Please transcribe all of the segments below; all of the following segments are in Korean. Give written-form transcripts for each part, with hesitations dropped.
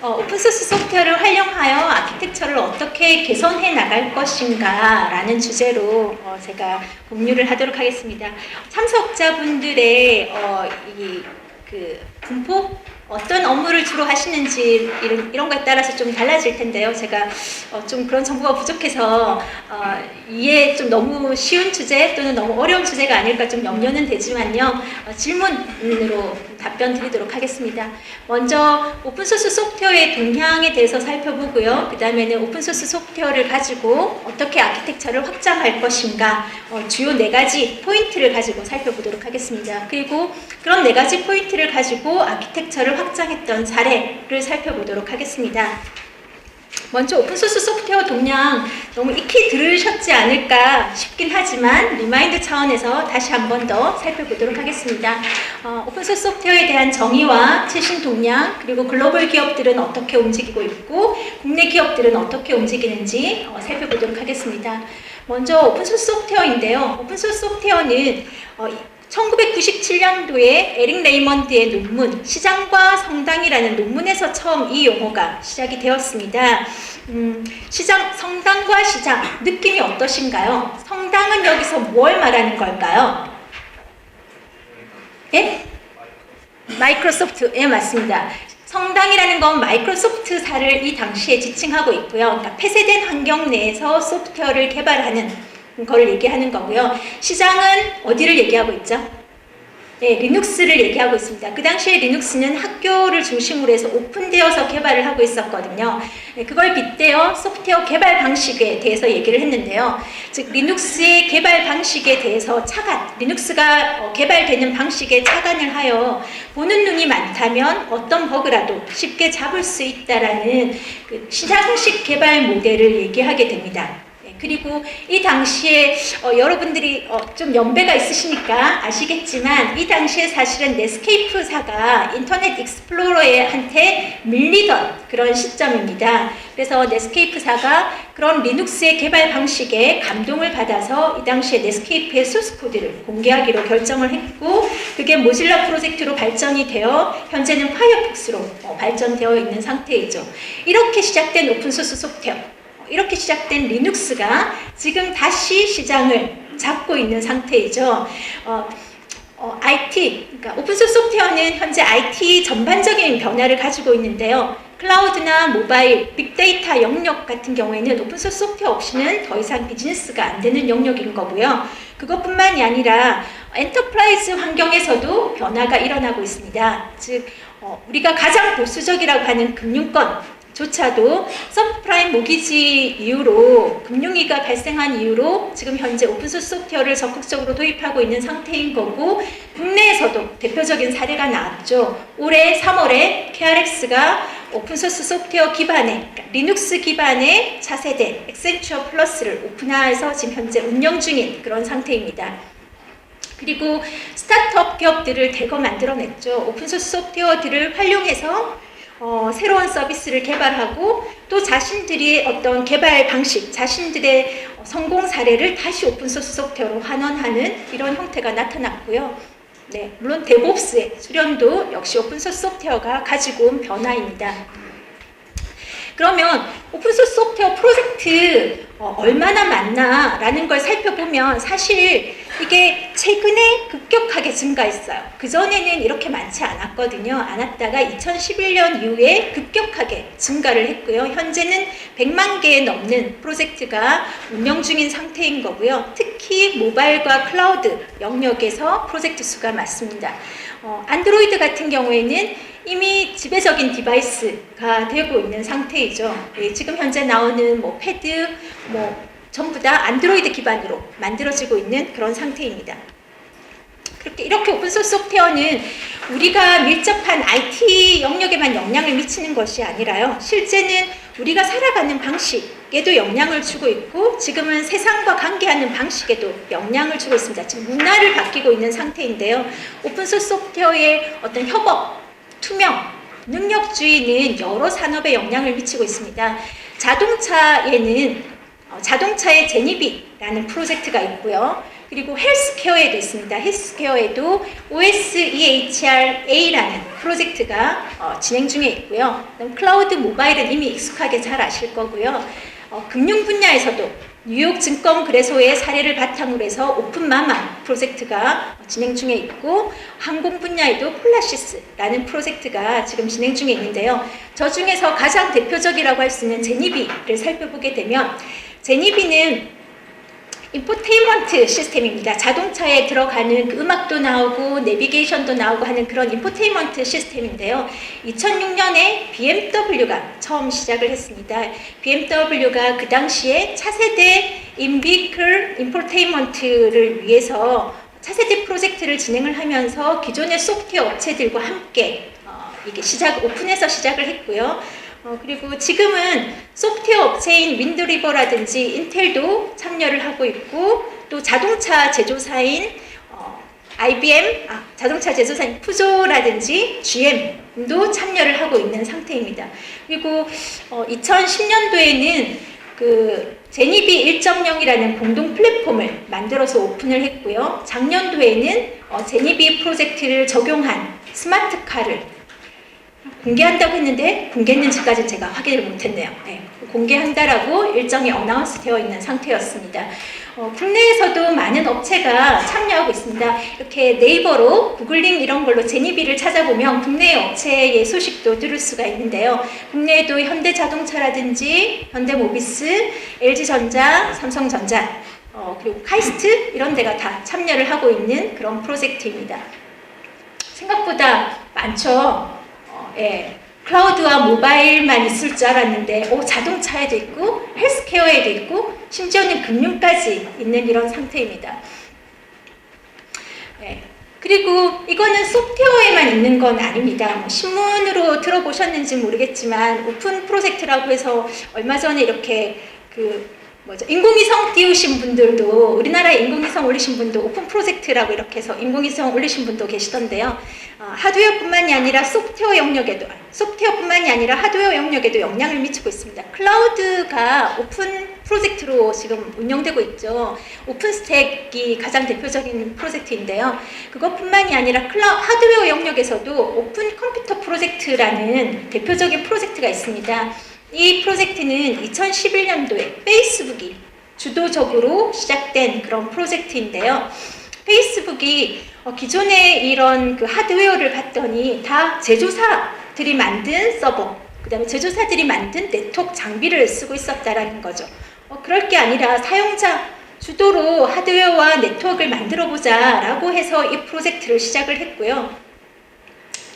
오픈소스 소프트웨어를 활용하여 아키텍처를 어떻게 개선해 나갈 것인가 라는 주제로 제가 공유를 하도록 하겠습니다. 참석자분들의 분포? 어떤 업무를 주로 하시는지 이런 거에 따라서 좀 달라질 텐데요. 제가 좀 그런 정보가 부족해서 이해 좀 너무 쉬운 주제 또는 너무 어려운 주제가 아닐까 좀 염려는 되지만요. 질문으로 답변 드리도록 하겠습니다. 먼저 오픈소스 소프트웨어의 동향에 대해서 살펴보고요. 그 다음에는 오픈소스 소프트웨어를 가지고 어떻게 아키텍처를 확장할 것인가 주요 4가지 포인트를 가지고 살펴보도록 하겠습니다. 그리고 그런 4가지 포인트를 가지고 아키텍처를 확장했던 사례를 살펴보도록 하겠습니다. 먼저 오픈소스 소프트웨어 동향 너무 익히 들으셨지 않을까 싶긴 하지만 리마인드 차원에서 다시 한 번 더 살펴보도록 하겠습니다. 오픈소스 소프트웨어에 대한 정의와 최신 동향, 그리고 글로벌 기업들은 어떻게 움직이고 있고 국내 기업들은 어떻게 움직이는지 살펴보도록 하겠습니다. 먼저 오픈소스 소프트웨어인데요. 오픈소스 소프트웨어는 1997년도에 에릭 레이먼드의 논문 시장과 성당이라는 논문에서 처음 이 용어가 시작이 되었습니다. 성당과 시장 느낌이 어떠신가요? 성당은 여기서 뭘 말하는 걸까요? 예? 마이크로소프트, 예, 맞습니다. 성당이라는 건 마이크로소프트사를 이 당시에 지칭하고 있고요. 그러니까 폐쇄된 환경 내에서 소프트웨어를 개발하는 걸 얘기하는 거고요. 시장은 어디를 얘기하고 있죠? 네, 리눅스를 얘기하고 있습니다. 그 당시에 리눅스는 학교를 중심으로 해서 오픈되어서 개발을 하고 있었거든요. 네, 그걸 빗대어 소프트웨어 개발 방식에 대해서 얘기를 했는데요. 즉 리눅스의 개발 방식에 대해서 리눅스가 개발되는 방식에 착안을 하여 보는 눈이 많다면 어떤 버그라도 쉽게 잡을 수 있다라는 그 시장식 개발 모델을 얘기하게 됩니다. 그리고 이 당시에 여러분들이 좀 연배가 있으시니까 아시겠지만 이 당시에 사실은 넷스케이프사가 인터넷 익스플로러한테 밀리던 그런 시점입니다. 그래서 넷스케이프사가 그런 리눅스의 개발 방식에 감동을 받아서 이 당시에 넷스케이프의 소스코드를 공개하기로 결정을 했고 그게 모질라 프로젝트로 발전이 되어 현재는 파이어폭스로 발전되어 있는 상태이죠. 이렇게 시작된 오픈소스 소프트웨어, 이렇게 시작된 리눅스가 지금 다시 시장을 잡고 있는 상태이죠. 그러니까 오픈소스 소프트웨어는 현재 IT 전반적인 변화를 가지고 있는데요. 클라우드나 모바일, 빅데이터 영역 같은 경우에는 오픈소스 소프트웨어 없이는 더 이상 비즈니스가 안 되는 영역인 거고요. 그것뿐만이 아니라 엔터프라이즈 환경에서도 변화가 일어나고 있습니다. 즉, 우리가 가장 보수적이라고 하는 금융권 조차도 서브프라임 모기지 이후로 금융위기가 발생한 이후로 지금 현재 오픈소스 소프트웨어를 적극적으로 도입하고 있는 상태인 거고 국내에서도 대표적인 사례가 나왔죠. 올해 3월에 KRX가 오픈소스 소프트웨어 기반의 리눅스 기반의 차세대 액센추어 플러스를 오픈화해서 지금 현재 운영 중인 그런 상태입니다. 그리고 스타트업 기업들을 대거 만들어냈죠. 오픈소스 소프트웨어들을 활용해서 새로운 서비스를 개발하고 또 자신들이 어떤 개발 방식, 자신들의 성공 사례를 다시 오픈소스 소프트웨어로 환원하는 이런 형태가 나타났고요. 네, 물론 데브옵스의 수련도 역시 오픈소스 소프트웨어가 가지고 온 변화입니다. 그러면 오픈소스 소프트웨어 프로젝트 얼마나 많나라는 걸 살펴보면 사실 이게 최근에 급격하게 증가했어요. 그전에는 이렇게 많지 않았거든요. 않았다가 2011년 이후에 급격하게 증가를 했고요. 현재는 100만 개 넘는 프로젝트가 운영 중인 상태인 거고요. 특히 모바일과 클라우드 영역에서 프로젝트 수가 많습니다. 안드로이드 같은 경우에는 이미 지배적인 디바이스가 되고 있는 상태이죠. 예, 지금 현재 나오는 패드, 전부 다 안드로이드 기반으로 만들어지고 있는 그런 상태입니다. 이렇게 오픈소스 소프트웨어는 우리가 밀접한 IT 영역에만 영향을 미치는 것이 아니라요. 실제는 우리가 살아가는 방식에도 영향을 주고 있고 지금은 세상과 관계하는 방식에도 영향을 주고 있습니다. 지금 문화를 바뀌고 있는 상태인데요. 오픈소스 소프트웨어의 어떤 협업, 투명, 능력주의는 여러 산업에 영향을 미치고 있습니다. 자동차에는 자동차의 제니비라는 프로젝트가 있고요. 그리고 헬스케어에도 있습니다. 헬스케어에도 OSEHRA라는 프로젝트가 진행 중에 있고요. 클라우드 모바일은 이미 익숙하게 잘 아실 거고요. 금융 분야에서도 뉴욕 증권거래소의 사례를 바탕으로 해서 오픈마마 프로젝트가 진행 중에 있고, 항공 분야에도 폴라시스라는 프로젝트가 지금 진행 중에 있는데요. 저 중에서 가장 대표적이라고 할 수 있는 제니비를 살펴보게 되면, 제니비는 인포테인먼트 시스템입니다. 자동차에 들어가는 그 음악도 나오고 내비게이션도 나오고 하는 그런 인포테인먼트 시스템인데요. 2006년에 BMW가 처음 시작을 했습니다. BMW가 그 당시에 차세대 인비클 인포테인먼트를 위해서 차세대 프로젝트를 진행을 하면서 기존의 소프트웨어 업체들과 함께 이게 오픈해서 시작을 했고요. 그리고 지금은 소프트웨어 업체인 윈드리버라든지 인텔도 참여를 하고 있고, 또 자동차 제조사인 IBM, 자동차 제조사인 푸조라든지 GM도 참여를 하고 있는 상태입니다. 그리고 2010년도에는 그 제니비 1.0이라는 공동 플랫폼을 만들어서 오픈을 했고요. 작년도에는 제니비 프로젝트를 적용한 스마트카를 공개한다고 했는데 공개했는지까지는 제가 확인을 못했네요. 네, 공개한다라고 일정이 어나운스 되어 있는 상태였습니다. 국내에서도 많은 업체가 참여하고 있습니다. 이렇게 네이버로 구글링 이런 걸로 제니비를 찾아보면 국내 업체의 소식도 들을 수가 있는데요. 국내에도 현대자동차라든지 현대모비스, LG전자, 삼성전자, 그리고 카이스트 이런 데가 다 참여를 하고 있는 그런 프로젝트입니다. 생각보다 많죠. 클라우드와 모바일만 있을 줄 알았는데 자동차에도 있고 헬스케어에도 있고 심지어는 금융까지 있는 이런 상태입니다. 그리고 이거는 소프트웨어에만 있는 건 아닙니다. 신문으로 들어보셨는지 모르겠지만 오픈 프로젝트라고 해서 얼마 전에 이렇게 인공위성 띄우신 분들도, 우리나라에 인공위성 올리신 분도 오픈 프로젝트라고 이렇게 해서 인공위성 올리신 분도 계시던데요. 하드웨어뿐만이 아니라 소프트웨어뿐만이 아니라 하드웨어 영역에도 영향을 미치고 있습니다. 클라우드가 오픈 프로젝트로 지금 운영되고 있죠. 오픈스택이 가장 대표적인 프로젝트인데요. 그것뿐만이 아니라 하드웨어 영역에서도 오픈 컴퓨터 프로젝트라는 대표적인 프로젝트가 있습니다. 이 프로젝트는 2011년도에 페이스북이 주도적으로 시작된 그런 프로젝트인데요. 페이스북이 기존에 이런 그 하드웨어를 봤더니 다 제조사들이 만든 서버, 그 다음에 제조사들이 만든 네트워크 장비를 쓰고 있었다라는 거죠. 그럴 게 아니라 사용자 주도로 하드웨어와 네트워크를 만들어 보자 라고 해서 이 프로젝트를 시작을 했고요.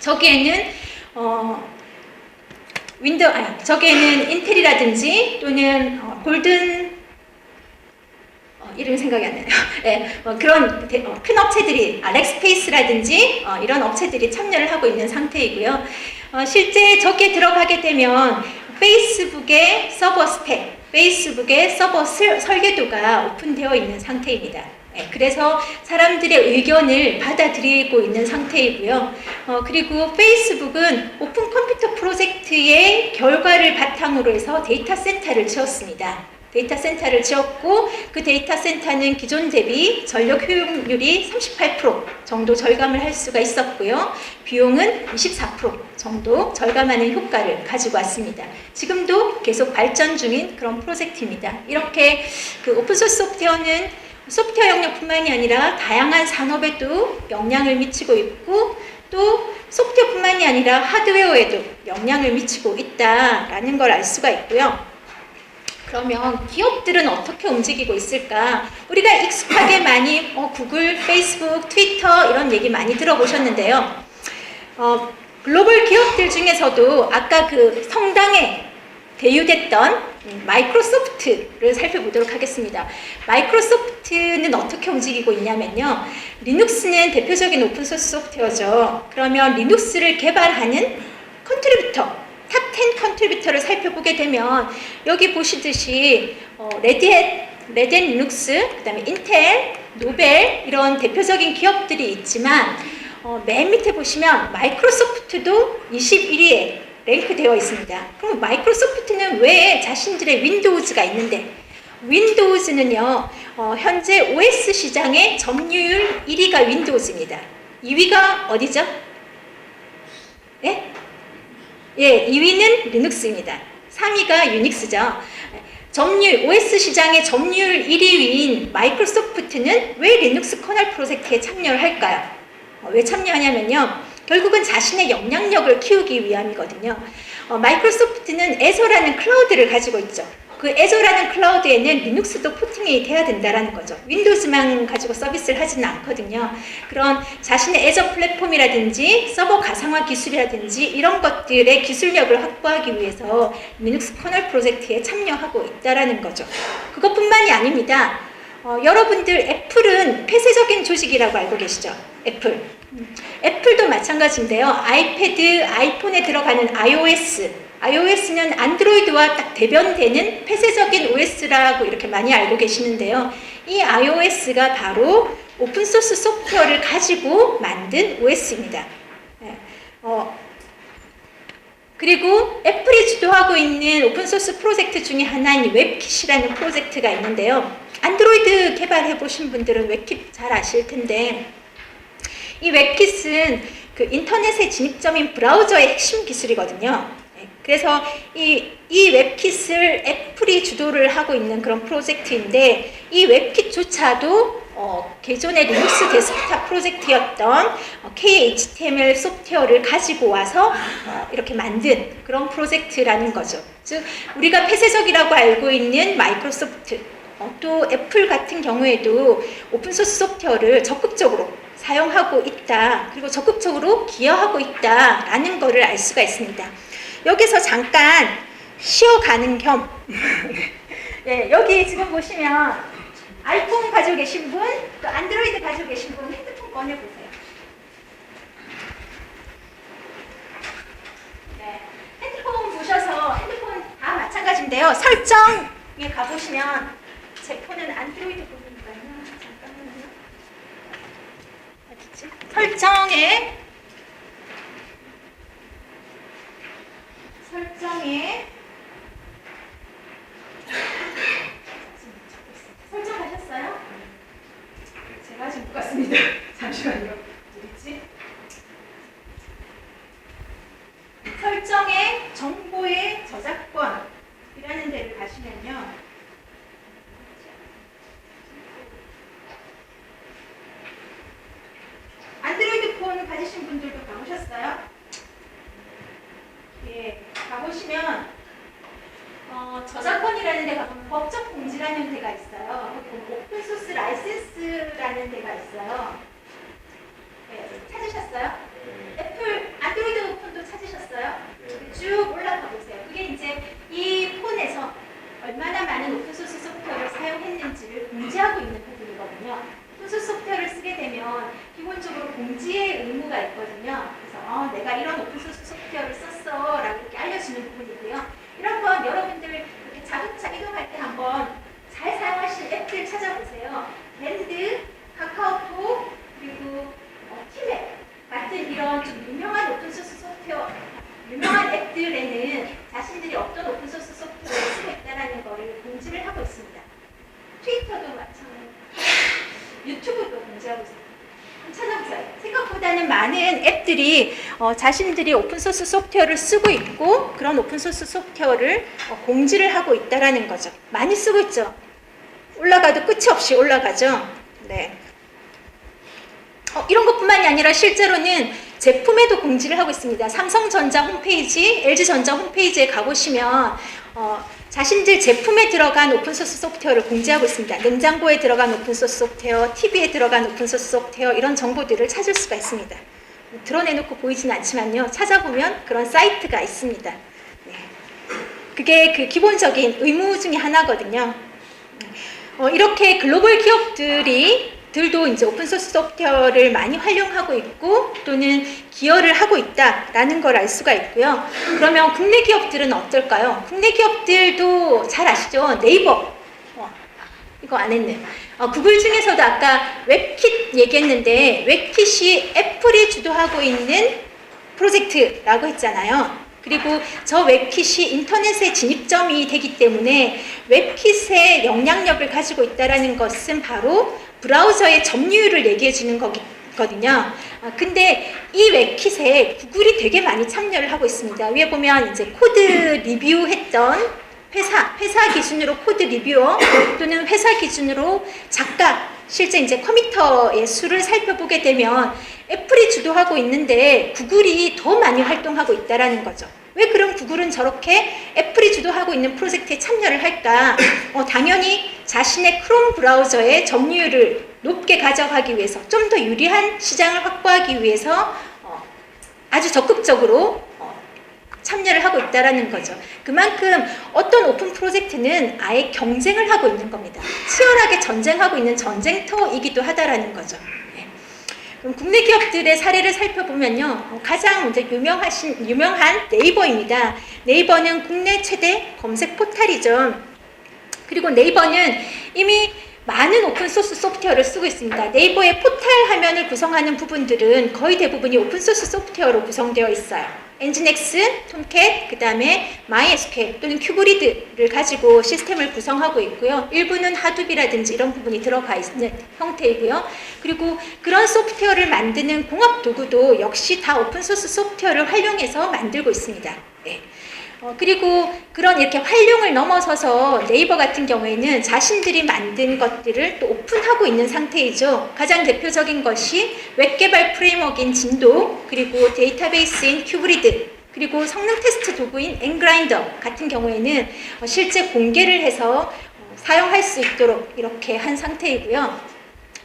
저기에는 저기에는 인텔이라든지 또는 골든 이름이 생각이 안 나요. 네, 그런 큰 업체들이 렉스페이스라든지 이런 업체들이 참여를 하고 있는 상태이고요. 실제 저기에 들어가게 되면 페이스북의 서버 스택, 페이스북의 서버 설계도가 오픈되어 있는 상태입니다. 그래서 사람들의 의견을 받아들이고 있는 상태이고요. 그리고 페이스북은 오픈 컴퓨터 프로젝트의 결과를 바탕으로 해서 데이터 센터를 지었습니다. 데이터 센터를 지었고 그 데이터 센터는 기존 대비 전력 효용률이 38% 정도 절감을 할 수가 있었고요. 비용은 24% 정도 절감하는 효과를 가지고 왔습니다. 지금도 계속 발전 중인 그런 프로젝트입니다. 이렇게 그 오픈소스 소프트웨어는 소프트웨어 영역뿐만이 아니라 다양한 산업에도 영향을 미치고 있고 또 소프트웨어뿐만이 아니라 하드웨어에도 영향을 미치고 있다라는 걸 알 수가 있고요. 그러면 기업들은 어떻게 움직이고 있을까? 우리가 익숙하게 많이 구글, 페이스북, 트위터 이런 얘기 많이 들어보셨는데요. 글로벌 기업들 중에서도 아까 그 성당에 대유됐던 마이크로소프트를 살펴보도록 하겠습니다. 마이크로소프트는 어떻게 움직이고 있냐면요. 리눅스는 대표적인 오픈소스 소프트웨어죠. 그러면 리눅스를 개발하는 컨트리뷰터, 탑 10 컨트리뷰터를 살펴보게 되면 여기 보시듯이 레드햇 리눅스, 그 다음에 인텔, 노벨 이런 대표적인 기업들이 있지만 맨 밑에 보시면 마이크로소프트도 21위에 랭크되어 있습니다. 그럼 마이크로소프트는 왜 자신들의 윈도우즈가 있는데 윈도우즈는요 현재 OS 시장의 점유율 1위가 윈도우즈입니다. 2위가 어디죠? 예? 예, 2위는 리눅스입니다. 3위가 유닉스죠. OS 시장의 점유율 1위인 마이크로소프트는 왜 리눅스 커널 프로젝트에 참여를 할까요? 왜 참여하냐면요. 결국은 자신의 영향력을 키우기 위함이거든요. 마이크로소프트는 애저라는 클라우드를 가지고 있죠. 그 애저라는 클라우드에는 리눅스도 포팅이 돼야 된다라는 거죠. 윈도우즈만 가지고 서비스를 하지는 않거든요. 그런 자신의 애저 플랫폼이라든지 서버 가상화 기술이라든지 이런 것들의 기술력을 확보하기 위해서 리눅스 커널 프로젝트에 참여하고 있다라는 거죠. 그것뿐만이 아닙니다. 여러분들 애플은 폐쇄적인 조직이라고 알고 계시죠? 애플도 마찬가지인데요. 아이패드, 아이폰에 들어가는 iOS는 안드로이드와 딱 대변되는 폐쇄적인 OS라고 이렇게 많이 알고 계시는데요. 이 iOS가 바로 오픈소스 소프트웨어를 가지고 만든 OS입니다. 그리고 애플이 주도하고 있는 오픈소스 프로젝트 중에 하나인 웹킷이라는 프로젝트가 있는데요. 안드로이드 개발해 보신 분들은 웹킷 잘 아실 텐데 이 웹킷은 그 인터넷의 진입점인 브라우저의 핵심 기술이거든요. 그래서 이 웹킷을 애플이 주도를 하고 있는 그런 프로젝트인데 이 웹킷조차도 기존의 리눅스 데스크탑 프로젝트였던 KHTML 소프트웨어를 가지고 와서 이렇게 만든 그런 프로젝트라는 거죠. 즉 우리가 폐쇄적이라고 알고 있는 마이크로소프트 또 애플 같은 경우에도 오픈소스 소프트웨어를 적극적으로 사용하고 있다. 그리고 적극적으로 기여하고 있다라는 것을 알 수가 있습니다. 여기서 잠깐 쉬어가는 겸 네, 여기 지금 보시면 아이폰 가지고 계신 분, 또 안드로이드 가지고 계신 분 핸드폰 꺼내보세요. 네, 핸드폰 보셔서 핸드폰 다 마찬가지인데요. 설정에 가보시면 제 폰은 안드로이드 폰이니까요. 잠깐만요. 어디지? 설정에 설정하셨어요? 제가 지금 못 갔습니다. 잠시만요. 어디지? 설정에 정보의 저작권이라는 데를 가시면요. 안드로이드 폰 가지신 분들도 가보셨어요? 예, 가보시면 저작권이라는 데 가보면 법적 공지라는 데가 있어요. 오픈소스 라이센스라는 데가 있어요. 네, 찾으셨어요? 애플 안드로이드 폰도 찾으셨어요? 쭉 올라가 보세요. 그게 이제 이 폰에서 얼마나 많은 오픈소스 소프트웨어를 사용했는지를 공지하고 있는 부분이거든요. 오픈소스 소프트웨어를 쓰게 되면 기본적으로 공지의 의무가 있거든요. 그래서 내가 이런 오픈소스 소프트웨어를 썼어 라고 이렇게 알려주는 부분이고요. 이런 건 여러분들 이렇게 자동차 이동할 때 한번 잘 사용하실 앱들 찾아보세요. 밴드, 카카오톡, 그리고 티맵 같은 이런 좀 유명한 오픈소스 소프트웨어, 유명한 앱들에는 자신들이 어떤 오픈소스 소프트웨어를 쓰고 있다는 것을 공지를 하고 있습니다. 트위터도 마찬가지고 유튜브도 공지하고 있습니다. 찾아보세요. 생각보다는 많은 앱들이 자신들이 오픈소스 소프트웨어를 쓰고 있고 그런 오픈소스 소프트웨어를 공지를 하고 있다는 거죠. 많이 쓰고 있죠. 올라가도 끝이 없이 올라가죠. 네. 이런 것뿐만이 아니라 실제로는 제품에도 공지를 하고 있습니다. 삼성전자 홈페이지, LG전자 홈페이지에 가보시면 자신들 제품에 들어간 오픈소스 소프트웨어를 공지하고 있습니다. 냉장고에 들어간 오픈소스 소프트웨어, TV에 들어간 오픈소스 소프트웨어 이런 정보들을 찾을 수가 있습니다. 드러내놓고 보이지는 않지만요. 찾아보면 그런 사이트가 있습니다. 네. 그게 그 기본적인 의무 중에 하나거든요. 이렇게 글로벌 기업들도 이제 오픈소스 소프트웨어를 많이 활용하고 있고 또는 기여를 하고 있다라는 걸 알 수가 있고요. 그러면 국내 기업들은 어떨까요? 국내 기업들도 잘 아시죠? 네이버. 이거 안 했네. 구글 중에서도 아까 웹킷 얘기했는데 웹킷이 애플이 주도하고 있는 프로젝트라고 했잖아요. 그리고 저 웹킷이 인터넷의 진입점이 되기 때문에 웹킷의 영향력을 가지고 있다는 것은 바로 브라우저의 점유율을 얘기해 주는 거거든요. 근데 이 웹킷에 구글이 되게 많이 참여를 하고 있습니다. 위에 보면 이제 코드 리뷰했던 회사 기준으로 코드 리뷰어 또는 회사 기준으로 작가, 실제 이제 커미터의 수를 살펴보게 되면 애플이 주도하고 있는데 구글이 더 많이 활동하고 있다라는 거죠. 왜 그럼 구글은 저렇게 애플이 주도하고 있는 프로젝트에 참여를 할까? 당연히 자신의 크롬 브라우저의 점유율을 높게 가져가기 위해서, 좀 더 유리한 시장을 확보하기 위해서 아주 적극적으로 참여를 하고 있다는 거죠. 그만큼 어떤 오픈 프로젝트는 아예 경쟁을 하고 있는 겁니다. 치열하게 전쟁하고 있는 전쟁터이기도 하다라는 거죠. 네. 그럼 국내 기업들의 사례를 살펴보면요, 가장 먼저 유명한 네이버입니다. 네이버는 국내 최대 검색 포털이죠. 그리고 네이버는 이미 많은 오픈소스 소프트웨어를 쓰고 있습니다. 네이버의 포털 화면을 구성하는 부분들은 거의 대부분이 오픈소스 소프트웨어로 구성되어 있어요. 엔진엑스, 톰캣, 그 다음에 MySQL 또는 큐브리드를 가지고 시스템을 구성하고 있고요. 일부는 하둡이라든지 이런 부분이 들어가 있는 형태이고요. 그리고 그런 소프트웨어를 만드는 공학 도구도 역시 다 오픈소스 소프트웨어를 활용해서 만들고 있습니다. 네. 그리고 그런 이렇게 활용을 넘어서서 네이버 같은 경우에는 자신들이 만든 것들을 또 오픈하고 있는 상태이죠. 가장 대표적인 것이 웹 개발 프레임워크인 진도, 그리고 데이터베이스인 큐브리드, 그리고 성능 테스트 도구인 엔그라인더 같은 경우에는 실제 공개를 해서 사용할 수 있도록 이렇게 한 상태이고요.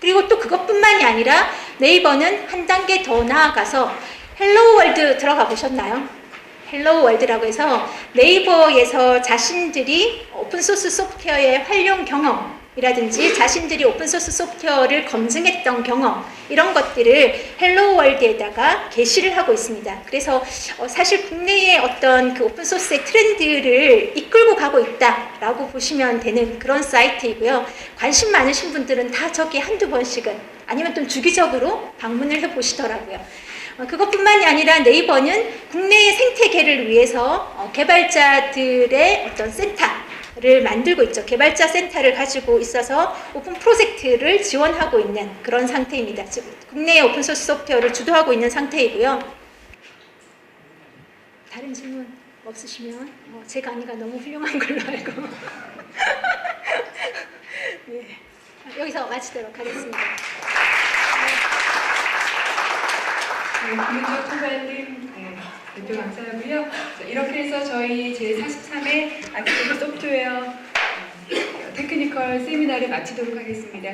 그리고 또 그것뿐만이 아니라 네이버는 한 단계 더 나아가서 헬로우 월드 들어가 보셨나요? 헬로우 월드라고 해서 네이버에서 자신들이 오픈소스 소프트웨어의 활용 경험이라든지 자신들이 오픈소스 소프트웨어를 검증했던 경험, 이런 것들을 헬로우 월드에다가 게시를 하고 있습니다. 그래서 사실 국내의 어떤 그 오픈소스의 트렌드를 이끌고 가고 있다라고 보시면 되는 그런 사이트이고요. 관심 많으신 분들은 다 저기 한두 번씩은 아니면 또 주기적으로 방문을 해보시더라고요. 그것뿐만이 아니라 네이버는 국내의 생태계를 위해서 개발자들의 어떤 센터를 만들고 있죠. 개발자 센터를 가지고 있어서 오픈 프로젝트를 지원하고 있는 그런 상태입니다. 즉 국내의 오픈소스 소프트웨어를 주도하고 있는 상태이고요. 다른 질문 없으시면 제 강의가 너무 훌륭한 걸로 알고 네, 여기서 마치도록 하겠습니다. 김은정 총괄님 대표 감사하고요. 이렇게 해서 저희 제43회 아키텍트 소프트웨어 테크니컬 세미나를 마치도록 하겠습니다.